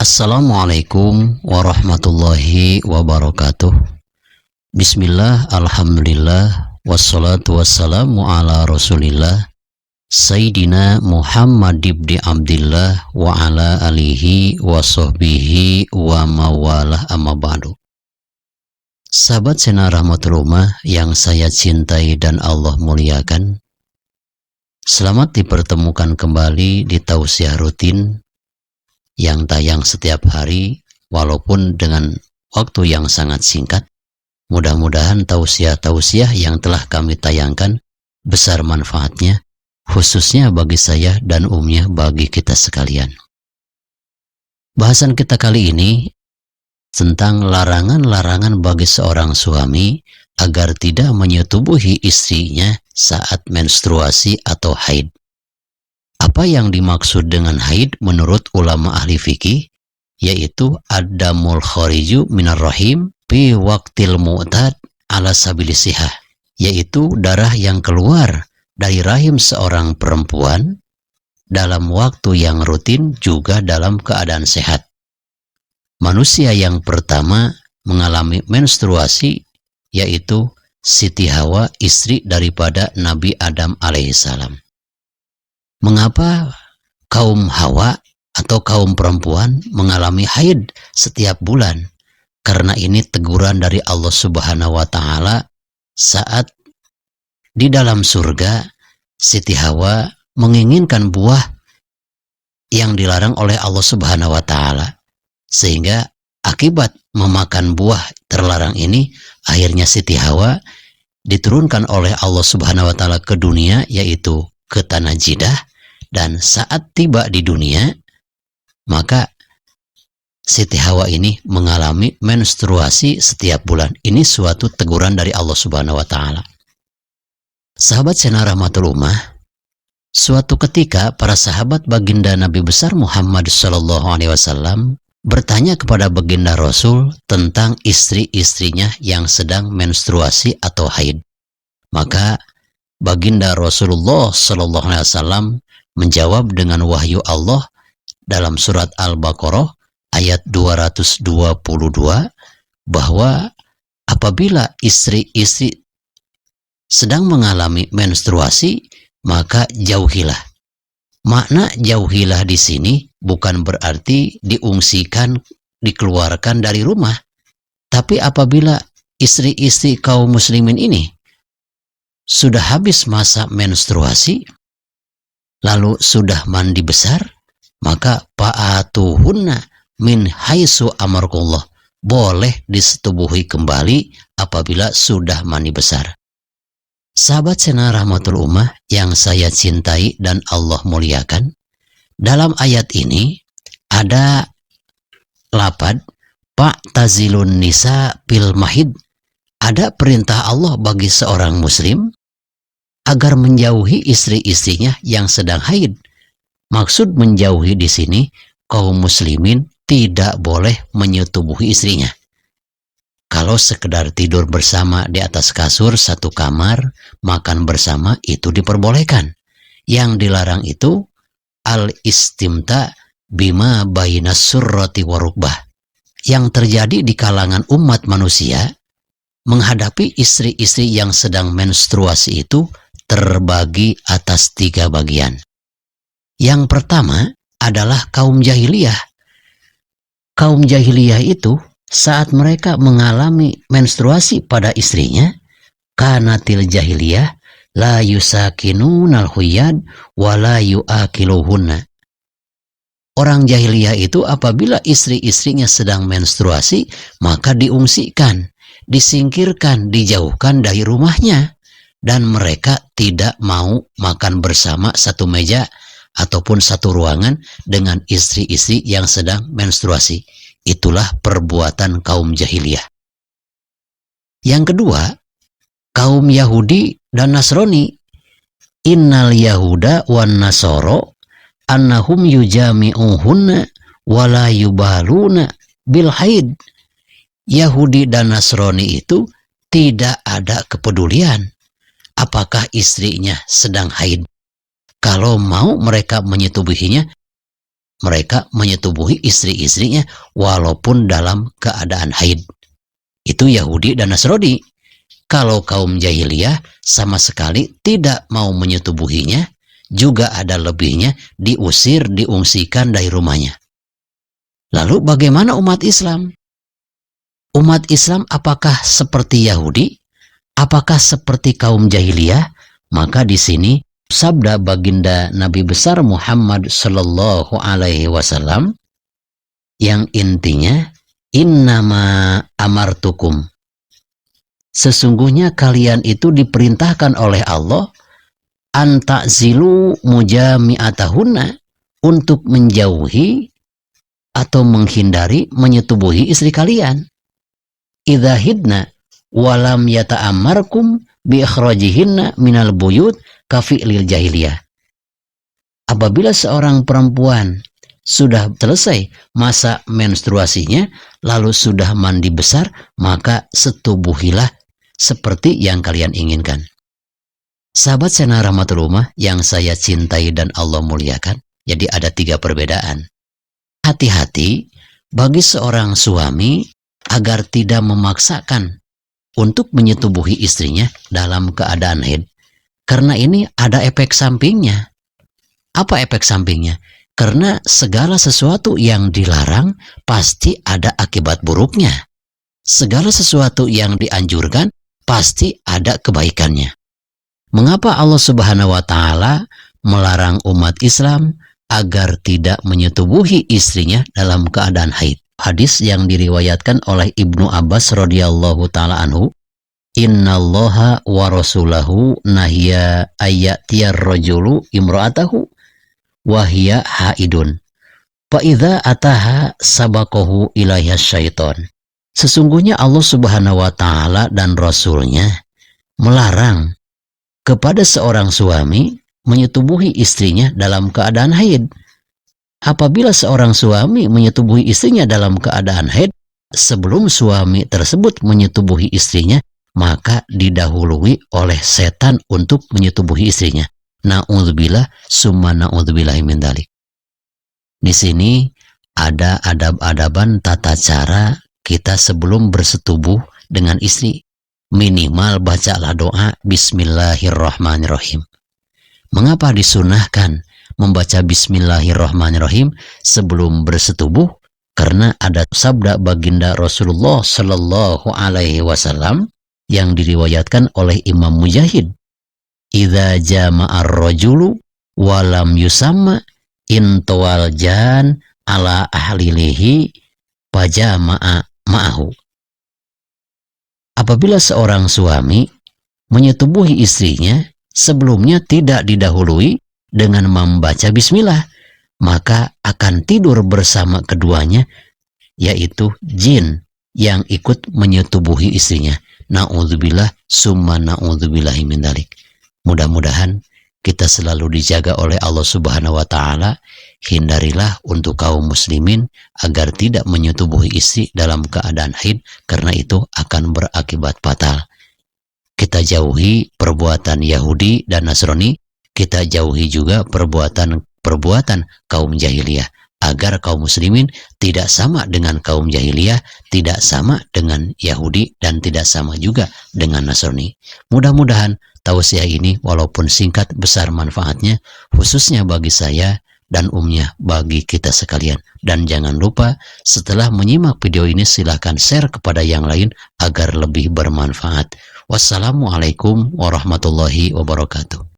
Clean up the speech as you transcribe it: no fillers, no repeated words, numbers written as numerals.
Assalamualaikum warahmatullahi wabarakatuh. Bismillah, alhamdulillah, wassalatu wassalamu ala rasulillah Sayyidina Muhammad ibn Abdillah wa ala alihi wa sahbihi wa mawalah amma ba'du. Sahabat Sena Rahmatullah yang saya cintai dan Allah muliakan, selamat dipertemukan kembali di tausiah rutin yang tayang setiap hari walaupun dengan waktu yang sangat singkat. Mudah-mudahan tausiah-tausiah yang telah kami tayangkan besar manfaatnya, khususnya bagi saya dan umumnya bagi kita sekalian. Bahasan kita kali ini tentang larangan-larangan bagi seorang suami agar tidak menyetubuhi istrinya saat menstruasi atau haid. Apa yang dimaksud dengan haid menurut ulama ahli fikih, yaitu adamul khariju minar rahim fi waqtil mu'tad ala sabilis sihah, yaitu darah yang keluar dari rahim seorang perempuan dalam waktu yang rutin juga dalam keadaan sehat. Manusia yang pertama mengalami menstruasi yaitu Siti Hawa, istri daripada Nabi Adam alaihissalam. Mengapa kaum Hawa atau kaum perempuan mengalami haid setiap bulan? Karena ini teguran dari Allah Subhanahu wa Ta'ala saat di dalam surga Siti Hawa menginginkan buah yang dilarang oleh Allah Subhanahu wa Ta'ala, sehingga akibat memakan buah terlarang ini akhirnya Siti Hawa diturunkan oleh Allah Subhanahu wa Ta'ala ke dunia, yaitu ke tanah Jidah. Dan saat tiba di dunia, maka Siti Hawa ini mengalami menstruasi setiap bulan. Ini suatu teguran dari Allah Subhanahu wa Ta'ala. Sahabat Sena Rahmatullah, suatu ketika para sahabat baginda Nabi besar Muhammad SAW bertanya kepada baginda Rasul tentang istri-istrinya yang sedang menstruasi atau haid. Maka baginda Rasulullah SAW menjawab dengan wahyu Allah dalam surat Al-Baqarah ayat 222 bahwa apabila istri-istri sedang mengalami menstruasi maka jauhilah. Makna jauhilah di sini bukan berarti diungsikan, dikeluarkan dari rumah, tapi apabila istri-istri kaum muslimin ini sudah habis masa menstruasi lalu sudah mandi besar, maka fa'atuhunna min haitsu amarkullah, boleh disetubuhi kembali apabila sudah mandi besar. Sahabat Sena Rahmatul Ummah yang saya cintai dan Allah muliakan, dalam ayat ini ada lapad fa'tazilun nisa bil mahid. Ada perintah Allah bagi seorang muslim agar menjauhi istri-istrinya yang sedang haid. Maksud menjauhi di sini, kaum muslimin tidak boleh menyetubuhi istrinya. Kalau sekedar tidur bersama di atas kasur satu kamar, makan bersama, itu diperbolehkan. Yang dilarang itu al-istimta bima bainas surrati warukbah. Yang terjadi di kalangan umat manusia menghadapi istri-istri yang sedang menstruasi itu terbagi atas 3 bagian. Yang pertama adalah kaum jahiliyah. Kaum jahiliyah itu saat mereka mengalami menstruasi pada istrinya, kanatil jahiliyah la yusakinunal huyad wa la yuakiluhunna. Orang jahiliyah itu apabila istri-istrinya sedang menstruasi, maka diungsikan, disingkirkan, dijauhkan dari rumahnya. Dan mereka tidak mau makan bersama satu meja ataupun satu ruangan dengan istri-istri yang sedang menstruasi. Itulah perbuatan kaum jahiliyah. Yang kedua, kaum Yahudi dan Nasrani. Innal Yahuda wan Nasoro annahum yujami'uhunna wala yubaluna bil haid. Yahudi dan Nasrani itu tidak ada kepedulian apakah istrinya sedang haid. Kalau mau mereka menyetubuhinya, mereka menyetubuhi istri-istrinya walaupun dalam keadaan haid. Itu Yahudi dan Nasrani. Kalau kaum jahiliyah sama sekali tidak mau menyetubuhinya, juga ada lebihnya, diusir, diungsikan dari rumahnya. Lalu bagaimana umat Islam? Umat Islam apakah seperti Yahudi? Apakah seperti kaum jahiliyah? Maka di sini sabda baginda Nabi besar Muhammad sallallahu alaihi wasallam yang intinya innama amartukum, sesungguhnya kalian itu diperintahkan oleh Allah anta'zilu mujami'atahunna, untuk menjauhi atau menghindari menyetubuhi istri kalian. Idza hidna walam yata'ammarkum bi ikhrajihinna minal buyut kafi'lil jahiliyah. Apabila seorang perempuan sudah selesai masa menstruasinya lalu sudah mandi besar, maka setubuhilah seperti yang kalian inginkan. Sahabat Sena Rahmatullah yang saya cintai dan Allah muliakan, jadi ada 3 perbedaan. Hati-hati bagi seorang suami agar tidak memaksakan untuk menyetubuhi istrinya dalam keadaan haid, karena ini ada efek sampingnya. Apa efek sampingnya? Karena segala sesuatu yang dilarang pasti ada akibat buruknya. Segala sesuatu yang dianjurkan pasti ada kebaikannya. Mengapa Allah Subhanahu wa Ta'ala melarang umat Islam agar tidak menyetubuhi istrinya dalam keadaan haid? Hadis yang diriwayatkan oleh Ibnu Abbas radhiyallahu taala anhu, innallaha wa rasulahu nahya ayyatiyar rajulu imra'atahu wa hiya haidun fa idza ataha sabaqahu ilaiha syaiton. Sesungguhnya Allah Subhanahu wa Ta'ala dan Rasulnya melarang kepada seorang suami menyetubuhi istrinya dalam keadaan haid. Apabila seorang suami menyetubuhi istrinya dalam keadaan haid, sebelum suami tersebut menyetubuhi istrinya, maka didahului oleh setan untuk menyetubuhi istrinya. Na'udzubillah summa na'udzubillahi min dzalik. Di sini ada adab-adaban tata cara kita sebelum bersetubuh dengan istri. Minimal bacalah doa Bismillahirrahmanirrahim. Mengapa disunahkan membaca Bismillahirrahmanirrahim sebelum bersetubuh? Karena ada sabda baginda Rasulullah Sallallahu Alaihi Wasallam yang diriwayatkan oleh Imam Mujahid. Idza jama'ar rajulu walam yusamma intawal jan ala ahlilihi pajama'a ma'ahu. Apabila seorang suami menyetubuhi istrinya sebelumnya tidak didahului dengan membaca bismillah, maka akan tidur bersama keduanya, yaitu jin yang ikut menyetubuhi istrinya. Na'udzubillah summa na'udzubillahi min dzalik. Mudah-mudahan kita selalu dijaga oleh Allah Subhanahu wa Ta'ala. Hindarilah untuk kaum muslimin agar tidak menyetubuhi istri dalam keadaan haid, karena itu akan berakibat fatal. Kita jauhi perbuatan Yahudi dan Nasrani, kita jauhi juga perbuatan kaum jahiliyah, agar kaum muslimin tidak sama dengan kaum jahiliyah, tidak sama dengan Yahudi, dan tidak sama juga dengan Nasrani. Mudah-mudahan tausiah ini walaupun singkat besar manfaatnya, khususnya bagi saya dan umumnya bagi kita sekalian. Dan jangan lupa setelah menyimak video ini silahkan share kepada yang lain agar lebih bermanfaat. Wassalamualaikum warahmatullahi wabarakatuh.